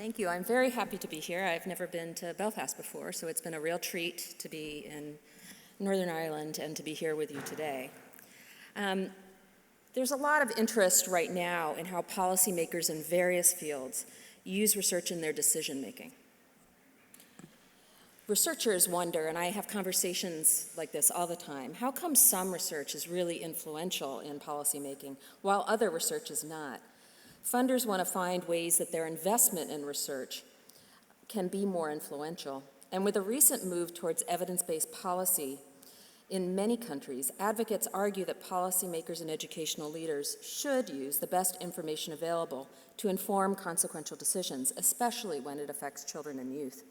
Thank you. I'm very happy to be here. I've never been to Belfast before, so it's been a real treat to be in Northern Ireland and to be here with you today. There's a lot of interest right now in how policymakers in various fields use research in their decision-making. Researchers wonder, and I have conversations like this all the time, how come some research is really influential in policymaking while other research is not? Funders want to find ways that their investment in research can be more influential. And with a recent move towards evidence-based policy in many countries, advocates argue that policymakers and educational leaders should use the best information available to inform consequential decisions, especially when it affects children and youth.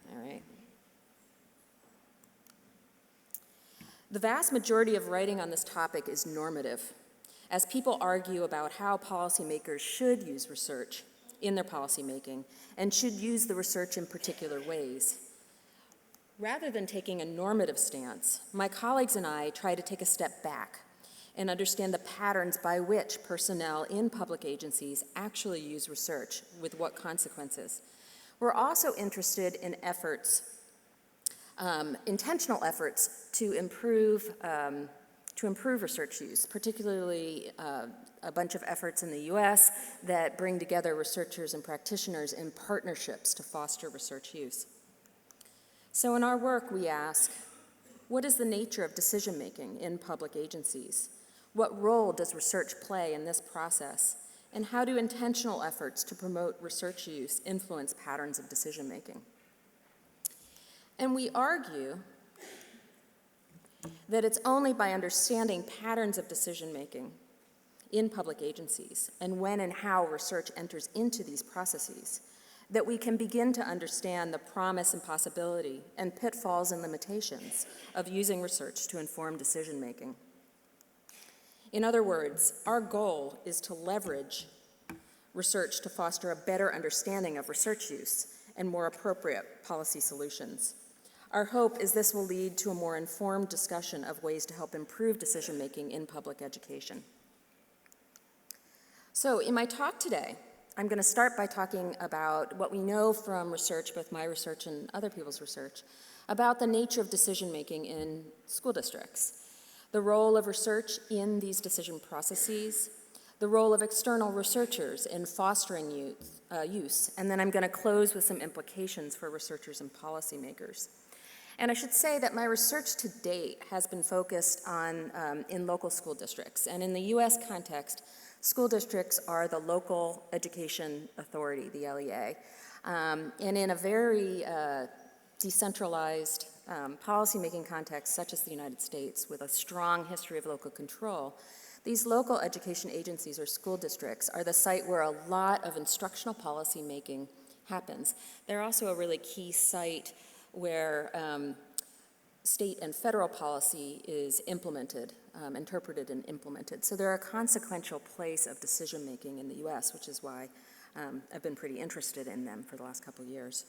All right. The vast majority of writing on this topic is normative, as people argue about how policymakers should use research in their policymaking and should use the research in particular ways. Rather than taking a normative stance, my colleagues and I try to take a step back and understand the patterns by which personnel in public agencies actually use research, with what consequences. We're also interested in efforts, intentional efforts to improve research use, particularly a bunch of efforts in the US that bring together researchers and practitioners in partnerships to foster research use. So in our work, we ask, what is the nature of decision-making in public agencies? What role does research play in this process? And how do intentional efforts to promote research use influence patterns of decision-making? And we argue that it's only by understanding patterns of decision-making in public agencies and when and how research enters into these processes that we can begin to understand the promise and possibility and pitfalls and limitations of using research to inform decision-making. In other words, our goal is to leverage research to foster a better understanding of research use and more appropriate policy solutions. Our hope is this will lead to a more informed discussion of ways to help improve decision-making in public education. So in my talk today, I'm going to start by talking about what we know from research, both my research and other people's research, about the nature of decision-making in school districts, the role of research in these decision processes, the role of external researchers in fostering use, and then I'm going to close with some implications for researchers and policymakers. And I should say that my research to date has been focused on in local school districts. And in the US context, school districts are the local education authority, the LEA. And in a very decentralized policymaking context, such as the United States, with a strong history of local control, these local education agencies or school districts are the site where a lot of instructional policy making happens. They're also a really key site where state and federal policy is implemented, interpreted and implemented. So they're a consequential place of decision-making in the US, which is why I've been pretty interested in them for the last couple of years.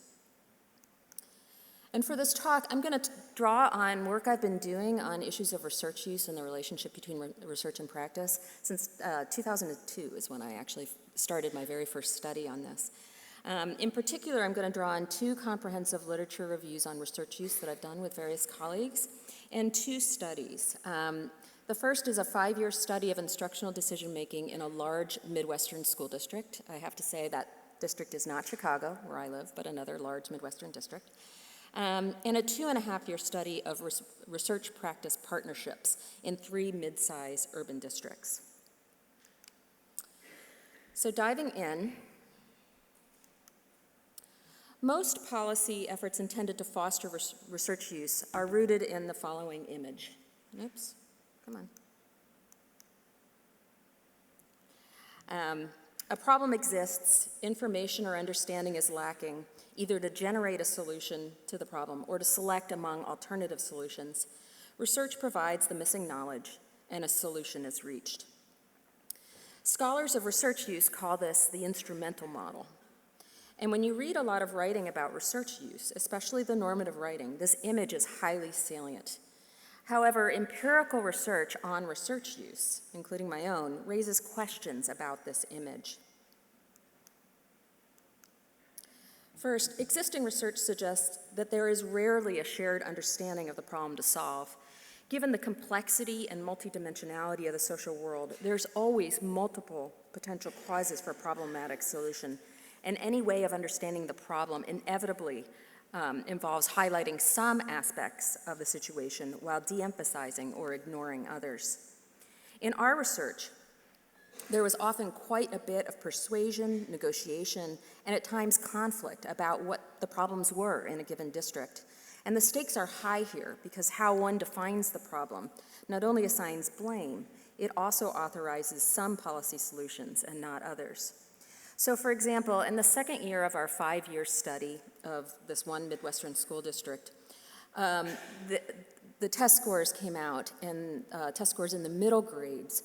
And for this talk, I'm going to draw on work I've been doing on issues of research use and the relationship between research and practice. Since 2002 is when I actually started my very first study on this. In particular, I'm going to draw on two comprehensive literature reviews on research use that I've done with various colleagues, and two studies. The first is a 5-year study of instructional decision-making in a large Midwestern school district. I have to say that district is not Chicago, where I live, but another large Midwestern district. And a 2.5-year study of research practice partnerships in 3 mid-size urban districts. So diving in, most policy efforts intended to foster research use are rooted in the following image. Oops, come on. A problem exists, information or understanding is lacking, either to generate a solution to the problem or to select among alternative solutions. Research provides the missing knowledge, and a solution is reached. Scholars of research use call this the instrumental model. And when you read a lot of writing about research use, especially the normative writing, this image is highly salient. However, empirical research on research use, including my own, raises questions about this image. First, existing research suggests that there is rarely a shared understanding of the problem to solve. Given the complexity and multidimensionality of the social world, there's always multiple potential causes for problematic solution, and any way of understanding the problem inevitably involves highlighting some aspects of the situation while de-emphasizing or ignoring others. In our research, there was often quite a bit of persuasion, negotiation, and at times conflict about what the problems were in a given district. And the stakes are high here because how one defines the problem not only assigns blame, it also authorizes some policy solutions and not others. So for example, in the second year of our 5-year study of this one Midwestern school district, the test scores came out, and test scores in the middle grades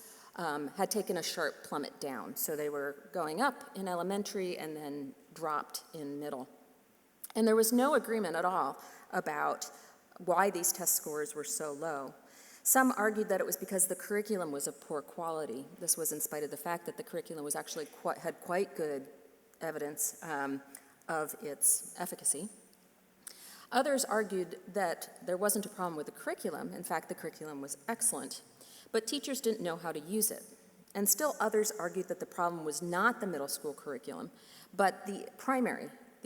had taken a sharp plummet down. So they were going up in elementary and then dropped in middle. And there was no agreement at all about why these test scores were so low. Some argued that it was because the curriculum was of poor quality. This was in spite of the fact that the curriculum was actually had quite good evidence of its efficacy. Others argued that there wasn't a problem with the curriculum. In fact, the curriculum was excellent, but teachers didn't know how to use it. And still others argued that the problem was not the middle school curriculum, but the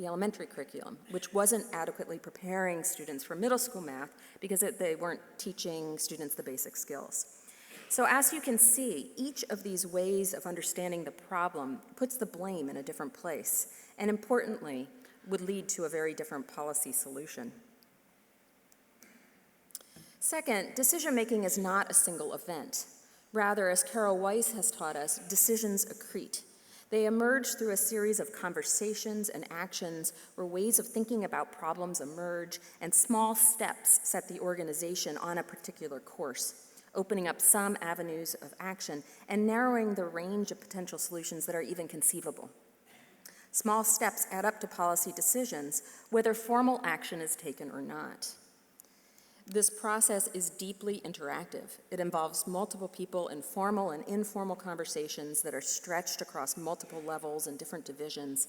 elementary curriculum, which wasn't adequately preparing students for middle school math because they weren't teaching students the basic skills. So as you can see, each of these ways of understanding the problem puts the blame in a different place, and importantly, would lead to a very different policy solution. Second, decision-making is not a single event. Rather, as Carol Weiss has taught us, decisions accrete. They emerge through a series of conversations and actions where ways of thinking about problems emerge, and small steps set the organization on a particular course, opening up some avenues of action and narrowing the range of potential solutions that are even conceivable. Small steps add up to policy decisions, whether formal action is taken or not. This process is deeply interactive. It involves multiple people in formal and informal conversations that are stretched across multiple levels and different divisions.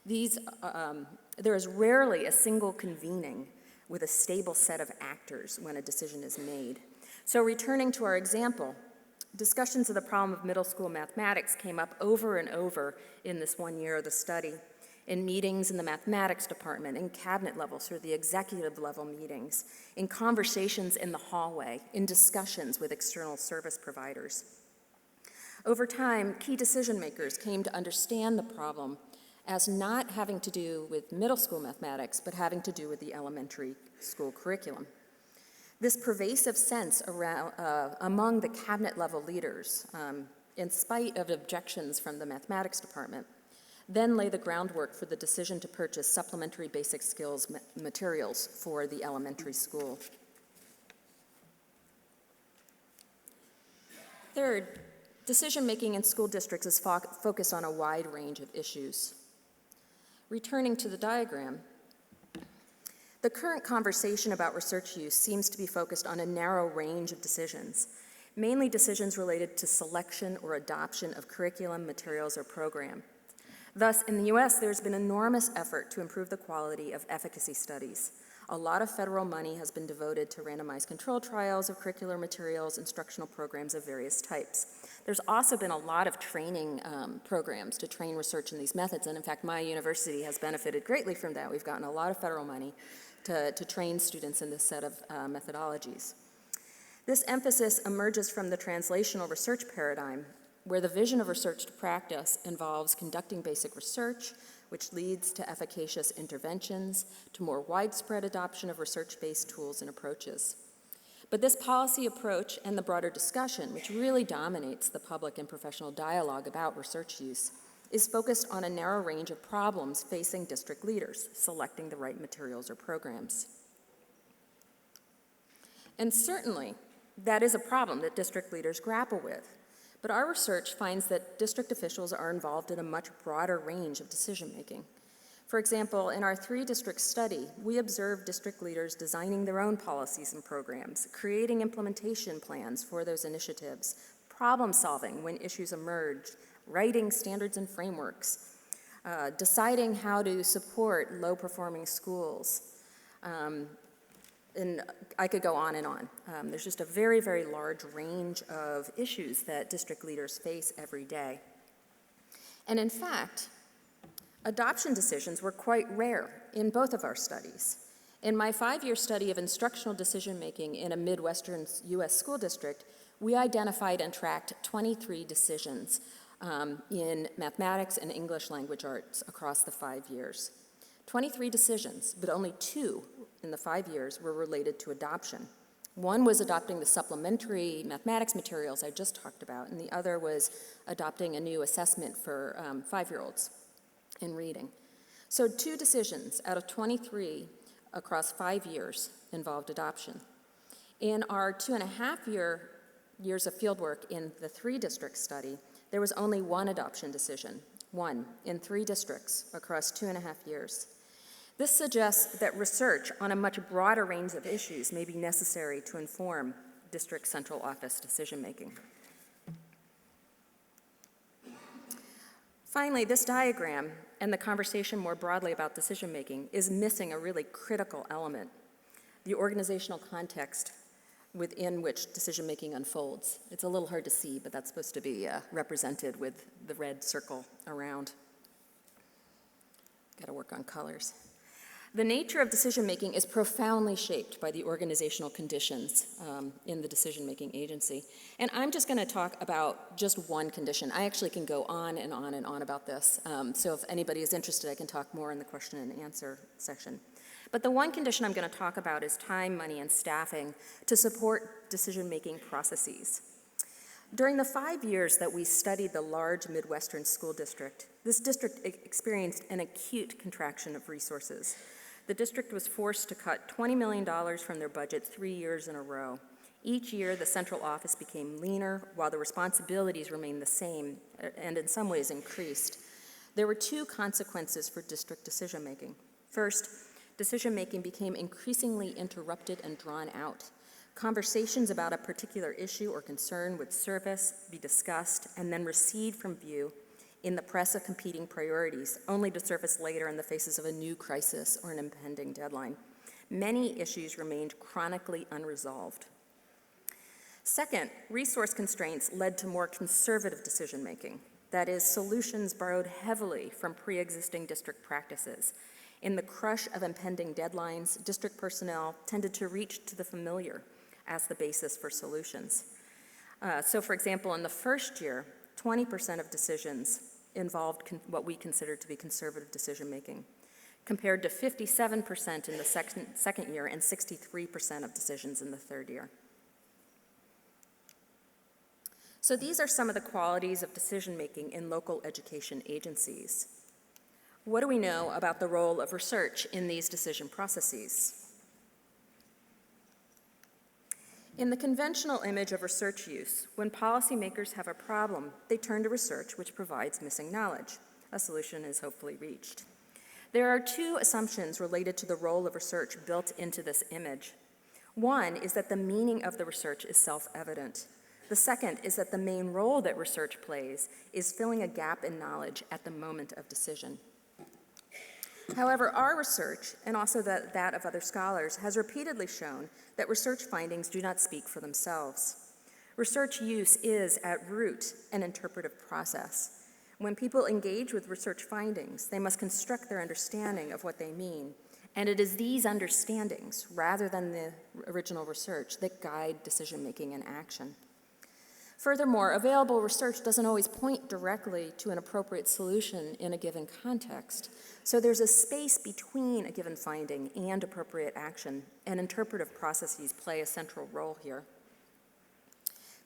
There is rarely a single convening with a stable set of actors when a decision is made. So returning to our example, discussions of the problem of middle school mathematics came up over and over in this 1 year of the study, in meetings in the mathematics department, in cabinet levels, through the executive level meetings, in conversations in the hallway, in discussions with external service providers. Over time, key decision makers came to understand the problem as not having to do with middle school mathematics, but having to do with the elementary school curriculum. This pervasive sense around, among the cabinet level leaders, in spite of objections from the mathematics department, then lay the groundwork for the decision to purchase supplementary basic skills materials for the elementary school. Third, decision-making in school districts is focused on a wide range of issues. Returning to the diagram, the current conversation about research use seems to be focused on a narrow range of decisions, mainly decisions related to selection or adoption of curriculum, materials, or program. Thus, in the US, there's been enormous effort to improve the quality of efficacy studies. A lot of federal money has been devoted to randomized control trials of curricular materials, instructional programs of various types. There's also been a lot of training programs to train research in these methods, and in fact, my university has benefited greatly from that. We've gotten a lot of federal money to train students in this set of methodologies. This emphasis emerges from the translational research paradigm, where the vision of research to practice involves conducting basic research, which leads to efficacious interventions, to more widespread adoption of research-based tools and approaches. But this policy approach and the broader discussion, which really dominates the public and professional dialogue about research use, is focused on a narrow range of problems facing district leaders, selecting the right materials or programs. And certainly, that is a problem that district leaders grapple with. But our research finds that district officials are involved in a much broader range of decision-making. For example, in our 3-district study, we observed district leaders designing their own policies and programs, creating implementation plans for those initiatives, problem-solving when issues emerged, writing standards and frameworks, deciding how to support low-performing schools. And I could go on and on. There's just a very, very large range of issues that district leaders face every day. And in fact, adoption decisions were quite rare in both of our studies. In my 5-year study of instructional decision-making in a Midwestern U.S. school district, we identified and tracked 23 decisions in mathematics and English language arts across the 5 years. 23 decisions, but only 2 in the 5 years were related to adoption. One was adopting the supplementary mathematics materials I just talked about, and the other was adopting a new assessment for 5-year-olds in reading. So 2 decisions out of 23 across 5 years involved adoption. In our 2.5 years of fieldwork in the 3-district study, there was only 1 adoption decision, 1 in 3 districts across 2.5 years. This suggests that research on a much broader range of issues may be necessary to inform district central office decision-making. Finally, this diagram and the conversation more broadly about decision-making is missing a really critical element, the organizational context within which decision-making unfolds. It's a little hard to see, but that's supposed to be represented with the red circle around. Got to work on colors. The nature of decision-making is profoundly shaped by the organizational conditions in the decision-making agency. And I'm just going to talk about just one condition. I actually can go on and on and on about this. So if anybody is interested, I can talk more in the question and answer section. But the one condition I'm going to talk about is time, money, and staffing to support decision-making processes. During the 5 years that we studied the large Midwestern school district, this district experienced an acute contraction of resources. The district was forced to cut $20 million from their budget 3 years in a row. Each year, the central office became leaner while the responsibilities remained the same and in some ways increased. There were 2 consequences for district decision-making. First, decision-making became increasingly interrupted and drawn out. Conversations about a particular issue or concern would surface, be discussed, and then recede from view in the press of competing priorities, only to surface later in the faces of a new crisis or an impending deadline. Many issues remained chronically unresolved. Second, resource constraints led to more conservative decision-making. That is, solutions borrowed heavily from pre-existing district practices. In the crush of impending deadlines, district personnel tended to reach to the familiar as the basis for solutions. So for example, in the first year, 20% of decisions involved what we considered to be conservative decision-making, compared to 57% in the second year and 63% of decisions in the third year. So these are some of the qualities of decision-making in local education agencies. What do we know about the role of research in these decision processes? In the conventional image of research use, when policymakers have a problem, they turn to research, which provides missing knowledge. A solution is hopefully reached. There are 2 assumptions related to the role of research built into this image. One is that the meaning of the research is self-evident. The second is that the main role that research plays is filling a gap in knowledge at the moment of decision. However, our research, and also that of other scholars, has repeatedly shown that research findings do not speak for themselves. Research use is, at root, an interpretive process. When people engage with research findings, they must construct their understanding of what they mean, and it is these understandings, rather than the original research, that guide decision-making and action. Furthermore, available research doesn't always point directly to an appropriate solution in a given context. So there's a space between a given finding and appropriate action, and interpretive processes play a central role here.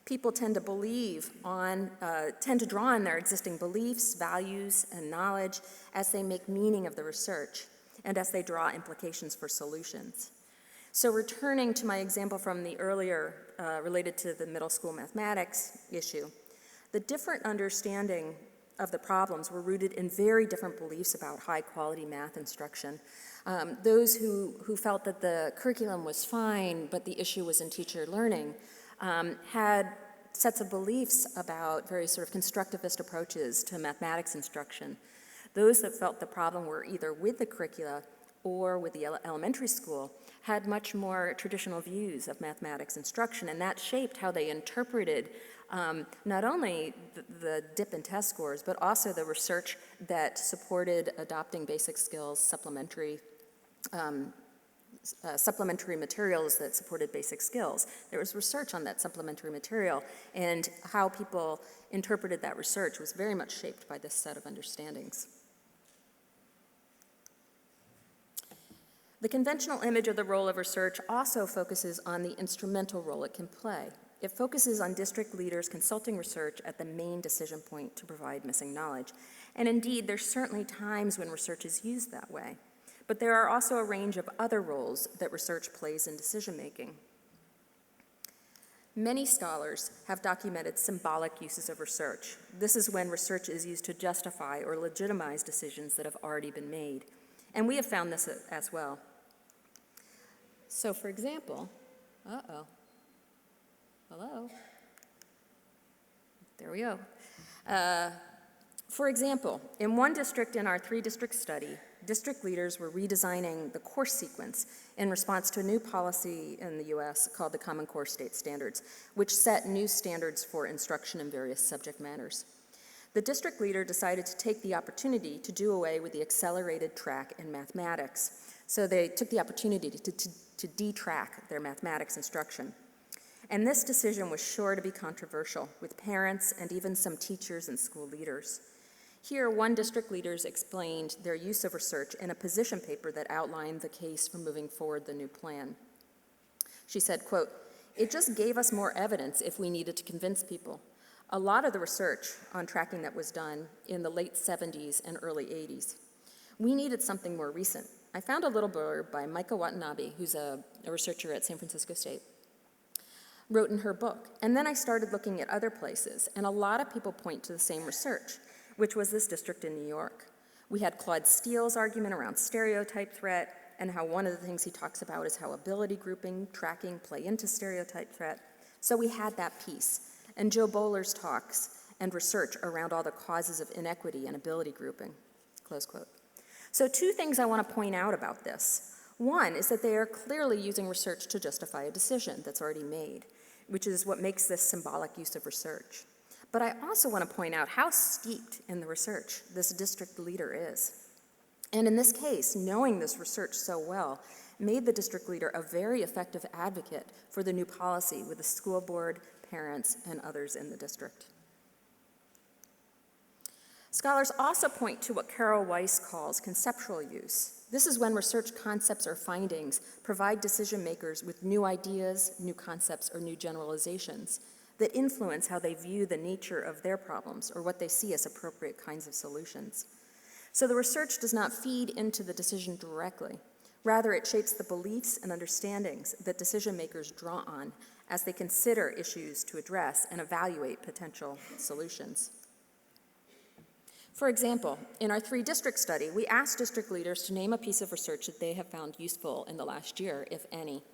People tend to draw on their existing beliefs, values, and knowledge as they make meaning of the research and as they draw implications for solutions. So returning to my example from the earlier related to the middle school mathematics issue, the different understanding of the problems were rooted in very different beliefs about high-quality math instruction. Those who felt that the curriculum was fine, but the issue was in teacher learning, had sets of beliefs about very sort of constructivist approaches to mathematics instruction. Those that felt the problem were either with the curricula or with the elementary school had much more traditional views of mathematics instruction, and that shaped how they interpreted not only the dip in test scores, but also the research that supported adopting basic skills, supplementary materials that supported basic skills. There was research on that supplementary material, and how people interpreted that research was very much shaped by this set of understandings. The conventional image of the role of research also focuses on the instrumental role it can play. It focuses on district leaders consulting research at the main decision point to provide missing knowledge. And indeed, there's certainly times when research is used that way. But there are also a range of other roles that research plays in decision-making. Many scholars have documented symbolic uses of research. This is when research is used to justify or legitimize decisions that have already been made. And we have found this as well. So for example, hello? There we go. For example, in one district in our 3-district study, district leaders were redesigning the course sequence in response to a new policy in the US called the Common Core State Standards, which set new standards for instruction in various subject matters. The district leader decided to take the opportunity to do away with the accelerated track in mathematics. So they took the opportunity to detrack their mathematics instruction. And this decision was sure to be controversial with parents and even some teachers and school leaders. Here, one district leader explained their use of research in a position paper that outlined the case for moving forward the new plan. She said, quote, "It just gave us more evidence if we needed to convince people. A lot of the research on tracking that was done in the late 70s and early 80s. We needed something more recent. I found a little blurb by Micah Watanabe, who's a researcher at San Francisco State, wrote in her book. And then I started looking at other places, and a lot of people point to the same research, which was this district in New York. We had Claude Steele's argument around stereotype threat, and how one of the things he talks about is how ability grouping, tracking play into stereotype threat. So we had that piece. And Joe Bowler's talks and research around all the causes of inequity and ability grouping," close quote. So 2 things I want to point out about this. One is that they are clearly using research to justify a decision that's already made, which is what makes this symbolic use of research. But I also want to point out how steeped in the research this district leader is. And in this case, knowing this research so well made the district leader a very effective advocate for the new policy with the school board, parents, and others in the district. Scholars also point to what Carol Weiss calls conceptual use. This is when research concepts or findings provide decision makers with new ideas, new concepts, or new generalizations that influence how they view the nature of their problems or what they see as appropriate kinds of solutions. So the research does not feed into the decision directly. Rather, it shapes the beliefs and understandings that decision makers draw on as they consider issues to address and evaluate potential solutions. For example, in our 3-district study, we asked district leaders to name a piece of research that they have found useful in the last year, if any.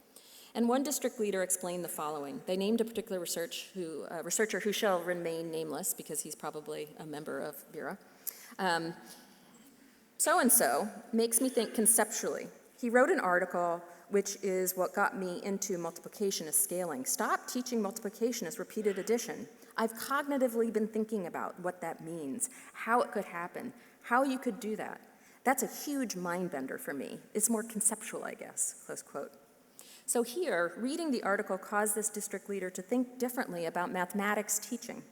And one district leader explained the following. They named a particular researcher who shall remain nameless because he's probably a member of BERA. So-and-so makes me think conceptually. He wrote an article which is what got me into multiplication as scaling. Stop teaching multiplication as repeated addition. I've cognitively been thinking about what that means, how it could happen, how you could do that. That's a huge mind bender for me. It's more conceptual, I guess, close quote. So here, reading the article caused this district leader to think differently about mathematics teaching.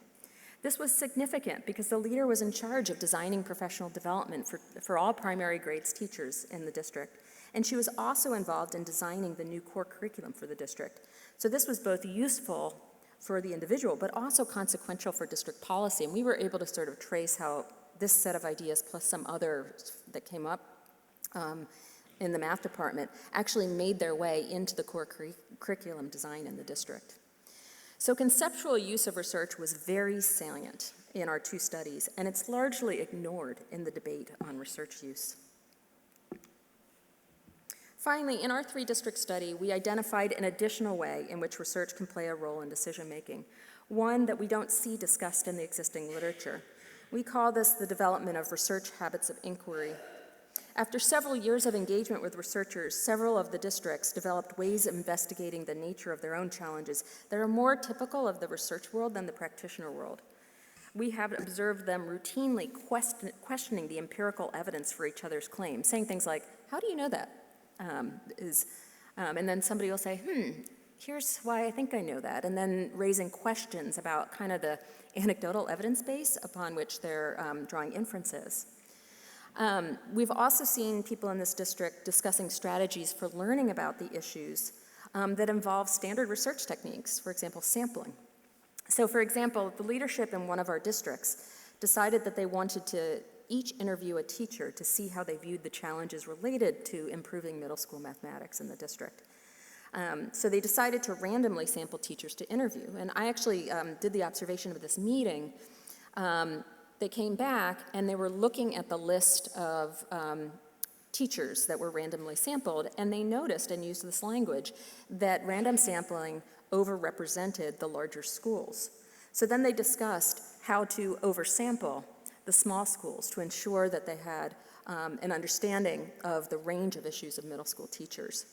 This was significant because the leader was in charge of designing professional development for all primary grades teachers in the district. And she was also involved in designing the new core curriculum for the district. So this was both useful for the individual, but also consequential for district policy. And we were able to sort of trace how this set of ideas, plus some others that came up in the math department, actually made their way into the core curriculum design in the district. So conceptual use of research was very salient in our 2 studies, and it's largely ignored in the debate on research use. Finally, in our 3-district study, we identified an additional way in which research can play a role in decision-making, one that we don't see discussed in the existing literature. We call this the development of research habits of inquiry. After several years of engagement with researchers, several of the districts developed ways of investigating the nature of their own challenges that are more typical of the research world than the practitioner world. We have observed them routinely questioning the empirical evidence for each other's claims, saying things like, "How do you know that?" And then somebody will say, "Here's why I think I know that," and then raising questions about kind of the anecdotal evidence base upon which they're drawing inferences. We've also seen people in this district discussing strategies for learning about the issues that involve standard research techniques, for example, sampling. So, for example, the leadership in one of our districts decided that they wanted to each interview a teacher to see how they viewed the challenges related to improving middle school mathematics in the district. So they decided to randomly sample teachers to interview. And I actually did the observation of this meeting. They came back and they were looking at the list of teachers that were randomly sampled, and they noticed and used this language that random sampling overrepresented the larger schools. So then they discussed how to oversample the small schools to ensure that they had an understanding of the range of issues of middle school teachers.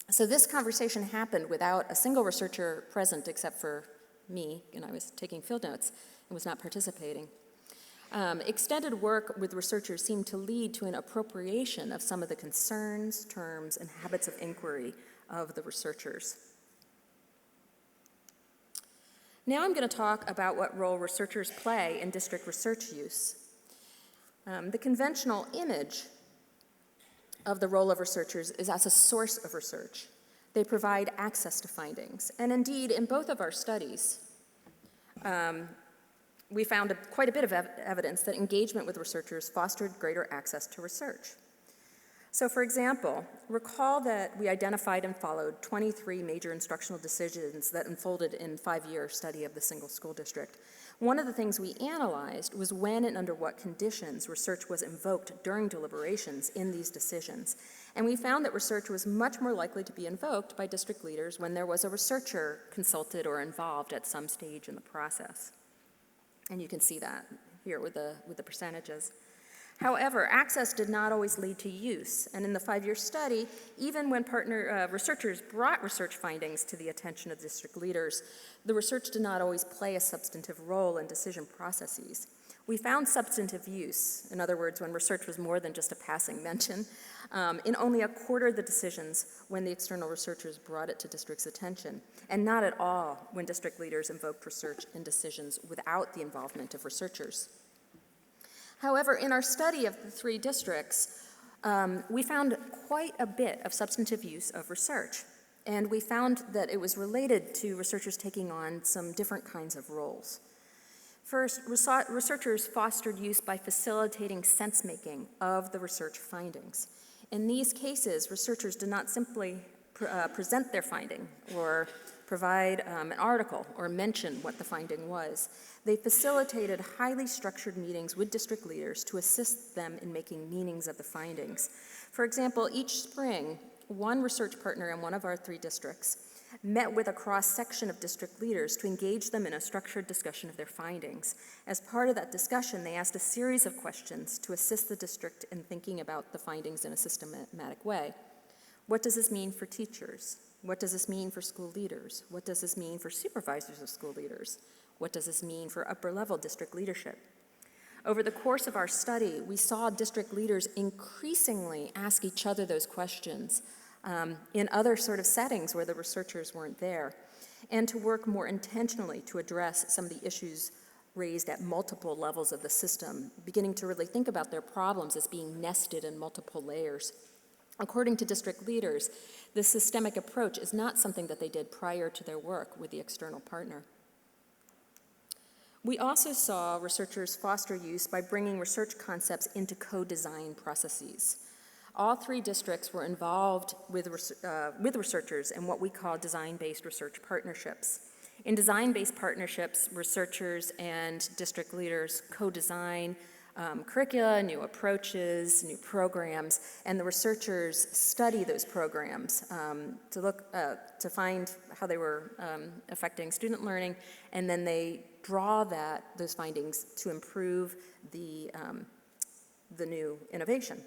So this conversation happened without a single researcher present except for me, and I was taking field notes and was not participating. Extended work with researchers seemed to lead to an appropriation of some of the concerns, terms, and habits of inquiry of the researchers. Now I'm going to talk about what role researchers play in district research use. The conventional image of the role of researchers is as a source of research. They provide access to findings. And indeed, in both of our studies, we found quite a bit of evidence that engagement with researchers fostered greater access to research. So, for example, recall that we identified and followed 23 major instructional decisions that unfolded in a 5-year study of the single school district. One of the things we analyzed was when and under what conditions research was invoked during deliberations in these decisions. And we found that research was much more likely to be invoked by district leaders when there was a researcher consulted or involved at some stage in the process. And you can see that here with the percentages. However, access did not always lead to use, and in the 5-year study, even when partner researchers brought research findings to the attention of district leaders, the research did not always play a substantive role in decision processes. We found substantive use, in other words, when research was more than just a passing mention, in only a quarter of the decisions when the external researchers brought it to district's attention, and not at all when district leaders invoked research in decisions without the involvement of researchers. However, in our study of the 3 districts, we found quite a bit of substantive use of research, and we found that it was related to researchers taking on some different kinds of roles. First, researchers fostered use by facilitating sense-making of the research findings. In these cases, researchers did not simply present their finding or provide an article or mention what the finding was. They facilitated highly structured meetings with district leaders to assist them in making meanings of the findings. For example, each spring, one research partner in one of our 3 districts met with a cross-section of district leaders to engage them in a structured discussion of their findings. As part of that discussion, they asked a series of questions to assist the district in thinking about the findings in a systematic way. What does this mean for teachers? What does this mean for school leaders? What does this mean for supervisors of school leaders? What does this mean for upper-level district leadership? Over the course of our study, we saw district leaders increasingly ask each other those questions in other sort of settings where the researchers weren't there, and to work more intentionally to address some of the issues raised at multiple levels of the system, beginning to really think about their problems as being nested in multiple layers. According to district leaders, this systemic approach is not something that they did prior to their work with the external partner. We also saw researchers foster use by bringing research concepts into co-design processes. All 3 districts were involved with researchers in what we call design-based research partnerships. In design-based partnerships, researchers and district leaders co-design curricula, new approaches, new programs, and the researchers study those programs to find how they were affecting student learning, and then they draw those findings to improve the new innovation.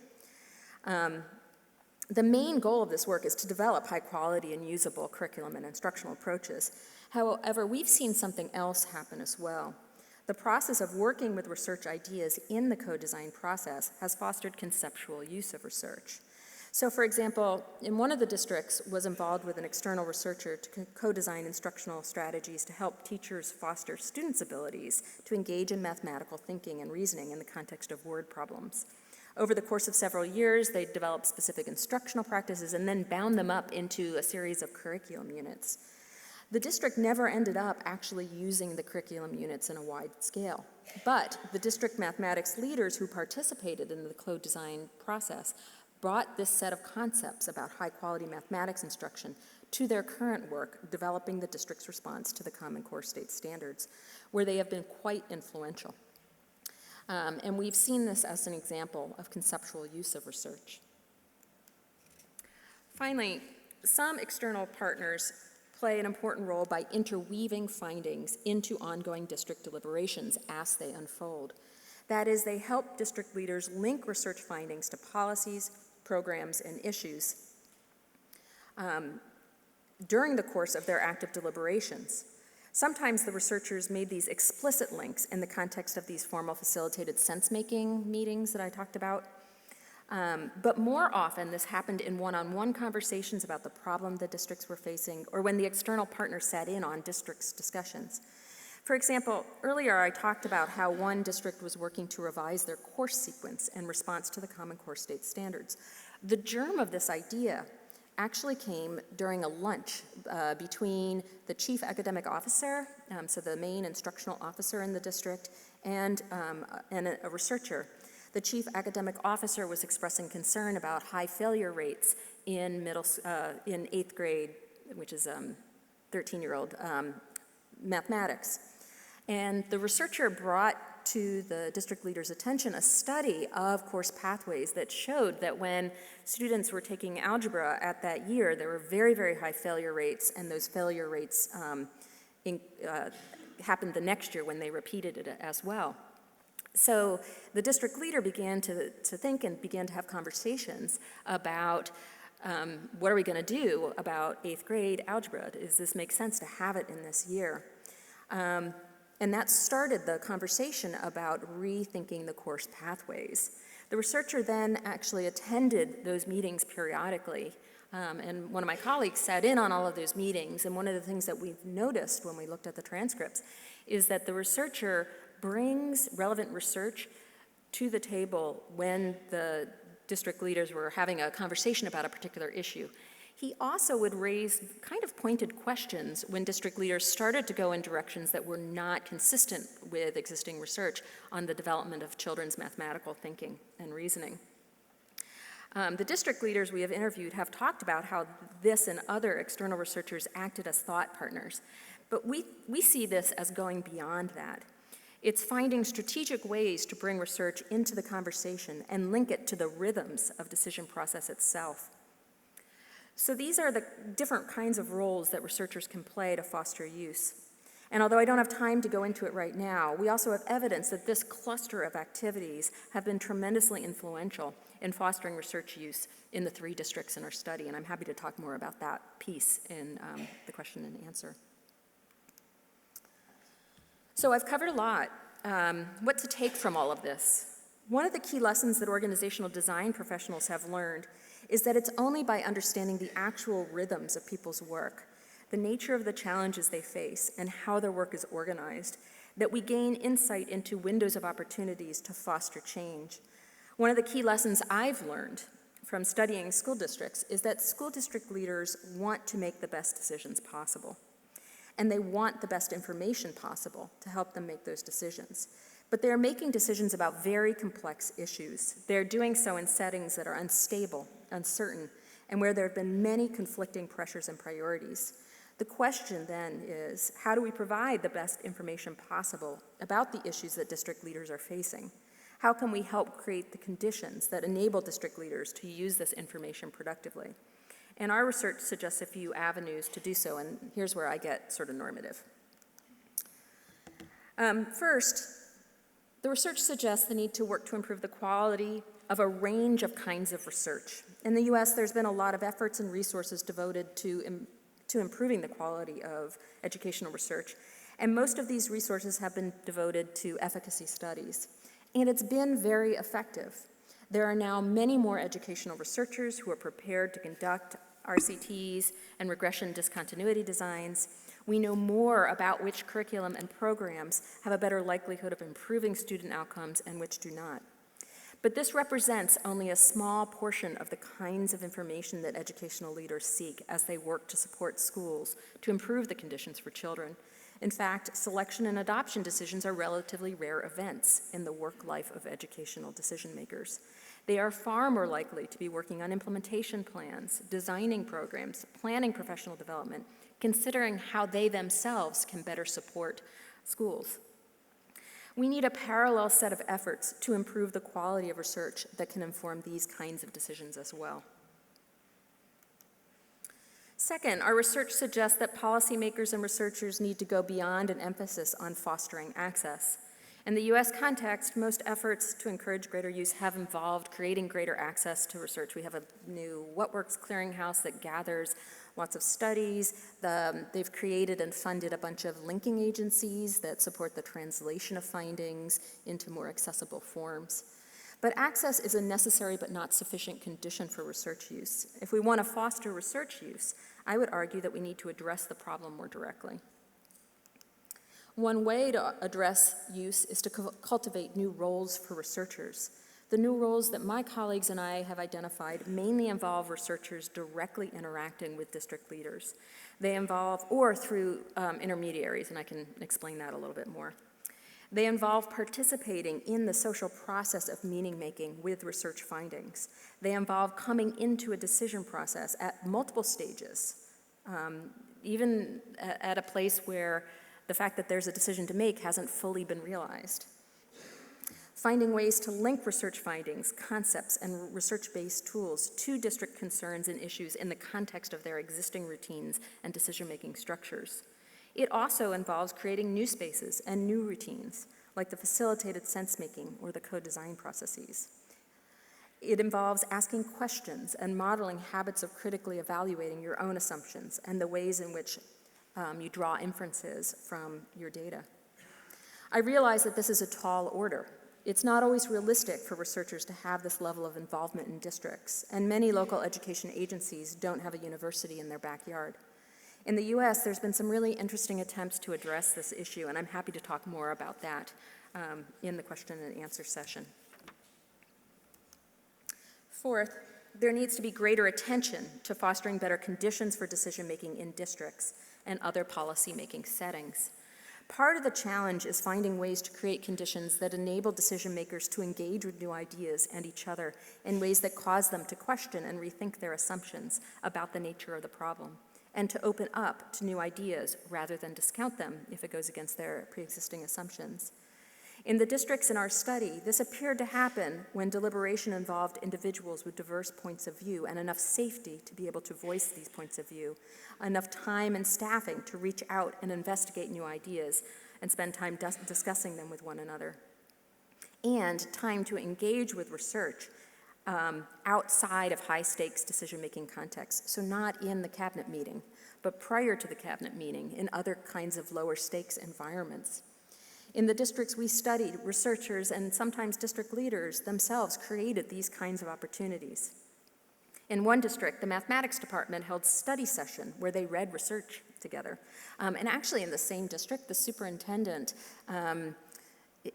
The main goal of this work is to develop high quality and usable curriculum and instructional approaches. However, we've seen something else happen as well. The process of working with research ideas in the co-design process has fostered conceptual use of research. So for example, in one of the districts was involved with an external researcher to co-design instructional strategies to help teachers foster students' abilities to engage in mathematical thinking and reasoning in the context of word problems. Over the course of several years, they developed specific instructional practices and then bound them up into a series of curriculum units. The district never ended up actually using the curriculum units in a wide scale, but the district mathematics leaders who participated in the co-design process brought this set of concepts about high-quality mathematics instruction to their current work, developing the district's response to the Common Core state standards, where they have been quite influential. And we've seen this as an example of conceptual use of research. Finally, some external partners play an important role by interweaving findings into ongoing district deliberations as they unfold. That is, they help district leaders link research findings to policies, programs, and issues during the course of their active deliberations. Sometimes the researchers made these explicit links in the context of these formal facilitated sense-making meetings that I talked about. But more often, this happened in one-on-one conversations about the problem the districts were facing, or when the external partner sat in on districts' discussions. For example, earlier I talked about how one district was working to revise their course sequence in response to the Common Core state standards. The germ of this idea actually came during a lunch between the chief academic officer, so the main instructional officer in the district, and a researcher. The chief academic officer was expressing concern about high failure rates in in 8th grade, which is 13-year-old mathematics. And the researcher brought to the district leader's attention a study of course pathways that showed that when students were taking algebra at that year, there were very, very high failure rates, and those failure rates happened the next year when they repeated it as well. So the district leader began to think and began to have conversations about what are we going to do about 8th grade algebra? Does this make sense to have it in this year? And that started the conversation about rethinking the course pathways. The researcher then actually attended those meetings periodically, and one of my colleagues sat in on all of those meetings, and one of the things that we've noticed when we looked at the transcripts is that the researcher brings relevant research to the table when the district leaders were having a conversation about a particular issue. He also would raise kind of pointed questions when district leaders started to go in directions that were not consistent with existing research on the development of children's mathematical thinking and reasoning. The district leaders we have interviewed have talked about how this and other external researchers acted as thought partners, but we see this as going beyond that. It's finding strategic ways to bring research into the conversation and link it to the rhythms of decision process itself. So these are the different kinds of roles that researchers can play to foster use. And although I don't have time to go into it right now, we also have evidence that this cluster of activities have been tremendously influential in fostering research use in the 3 districts in our study, and I'm happy to talk more about that piece in the question and answer. So I've covered a lot. What to take from all of this? One of the key lessons that organizational design professionals have learned is that it's only by understanding the actual rhythms of people's work, the nature of the challenges they face, and how their work is organized, that we gain insight into windows of opportunities to foster change. One of the key lessons I've learned from studying school districts is that school district leaders want to make the best decisions possible, and they want the best information possible to help them make those decisions. But they're making decisions about very complex issues. They're doing so in settings that are unstable, uncertain, and where there have been many conflicting pressures and priorities. The question then is, how do we provide the best information possible about the issues that district leaders are facing? How can we help create the conditions that enable district leaders to use this information productively? And our research suggests a few avenues to do so, and here's where I get sort of normative. First, the research suggests the need to work to improve the quality of a range of kinds of research. In the US, there's been a lot of efforts and resources devoted to improving the quality of educational research, and most of these resources have been devoted to efficacy studies. And it's been very effective. There are now many more educational researchers who are prepared to conduct RCTs and regression discontinuity designs. We know more about which curriculum and programs have a better likelihood of improving student outcomes and which do not. But this represents only a small portion of the kinds of information that educational leaders seek as they work to support schools to improve the conditions for children. In fact, selection and adoption decisions are relatively rare events in the work life of educational decision makers. They are far more likely to be working on implementation plans, designing programs, planning professional development, considering how they themselves can better support schools. We need a parallel set of efforts to improve the quality of research that can inform these kinds of decisions as well. Second, our research suggests that policymakers and researchers need to go beyond an emphasis on fostering access. In the US context, most efforts to encourage greater use have involved creating greater access to research. We have a new What Works clearinghouse that gathers lots of studies. They've created and funded a bunch of linking agencies that support the translation of findings into more accessible forms. But access is a necessary but not sufficient condition for research use. If we want to foster research use, I would argue that we need to address the problem more directly. One way to address use is to cultivate new roles for researchers. The new roles that my colleagues and I have identified mainly involve researchers directly interacting with district leaders. They involve, or through intermediaries, and I can explain that a little bit more. They involve participating in the social process of meaning making with research findings. They involve coming into a decision process at multiple stages, even at a place where the fact that there's a decision to make hasn't fully been realized. Finding ways to link research findings, concepts, and research-based tools to district concerns and issues in the context of their existing routines and decision-making structures. It also involves creating new spaces and new routines, like the facilitated sense-making or the co-design processes. It involves asking questions and modeling habits of critically evaluating your own assumptions and the ways in which you draw inferences from your data. I realize that this is a tall order. It's not always realistic for researchers to have this level of involvement in districts, and many local education agencies don't have a university in their backyard. In the US, there's been some really interesting attempts to address this issue, and I'm happy to talk more about that in the question and answer session. Fourth, there needs to be greater attention to fostering better conditions for decision-making in districts and other policy-making settings. Part of the challenge is finding ways to create conditions that enable decision makers to engage with new ideas and each other in ways that cause them to question and rethink their assumptions about the nature of the problem, and to open up to new ideas rather than discount them if it goes against their pre-existing assumptions. In the districts in our study, this appeared to happen when deliberation involved individuals with diverse points of view and enough safety to be able to voice these points of view, enough time and staffing to reach out and investigate new ideas and spend time discussing them with one another, and time to engage with research outside of high-stakes decision-making contexts, so not in the cabinet meeting, but prior to the cabinet meeting in other kinds of lower-stakes environments. In the districts we studied, researchers and sometimes district leaders themselves created these kinds of opportunities. In one district, the mathematics department held study session where they read research together. And actually in the same district, the superintendent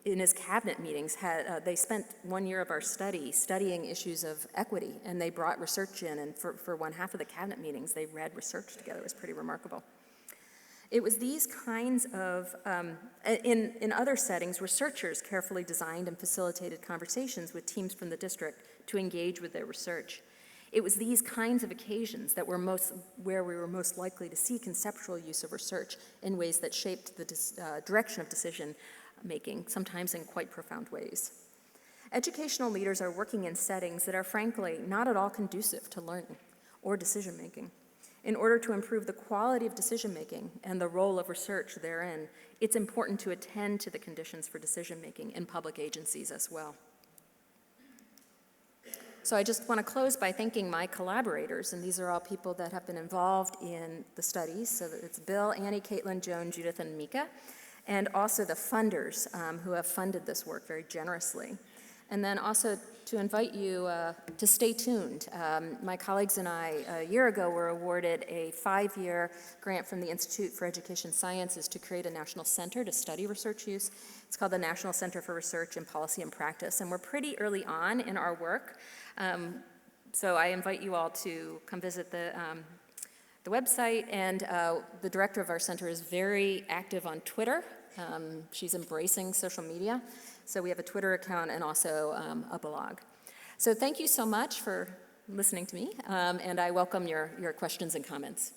in his cabinet meetings they spent 1 year of our study studying issues of equity, and they brought research in, and for one half of the cabinet meetings, they read research together. It was pretty remarkable. It was these kinds of, in other settings, researchers carefully designed and facilitated conversations with teams from the district to engage with their research. It was these kinds of occasions that were where we were most likely to see conceptual use of research in ways that shaped the direction of decision making, sometimes in quite profound ways. educational leaders are working in settings that are frankly not at all conducive to learning or decision-making. In order to improve the quality of decision-making and the role of research therein, it's important to attend to the conditions for decision-making in public agencies as well. So I just want to close by thanking my collaborators, and these are all people that have been involved in the studies. So it's Bill, Annie, Caitlin, Joan, Judith, and Mika, and also the funders who have funded this work very generously. And then also to invite you to stay tuned. My colleagues and I, a year ago, were awarded a 5-year grant from the Institute for Education Sciences to create a national center to study research use. It's called the National Center for Research in Policy and Practice, and we're pretty early on in our work. So I invite you all to come visit the website, and the director of our center is very active on Twitter. She's embracing social media. So we have a Twitter account and also a blog. So thank you so much for listening to me, and I welcome your questions and comments.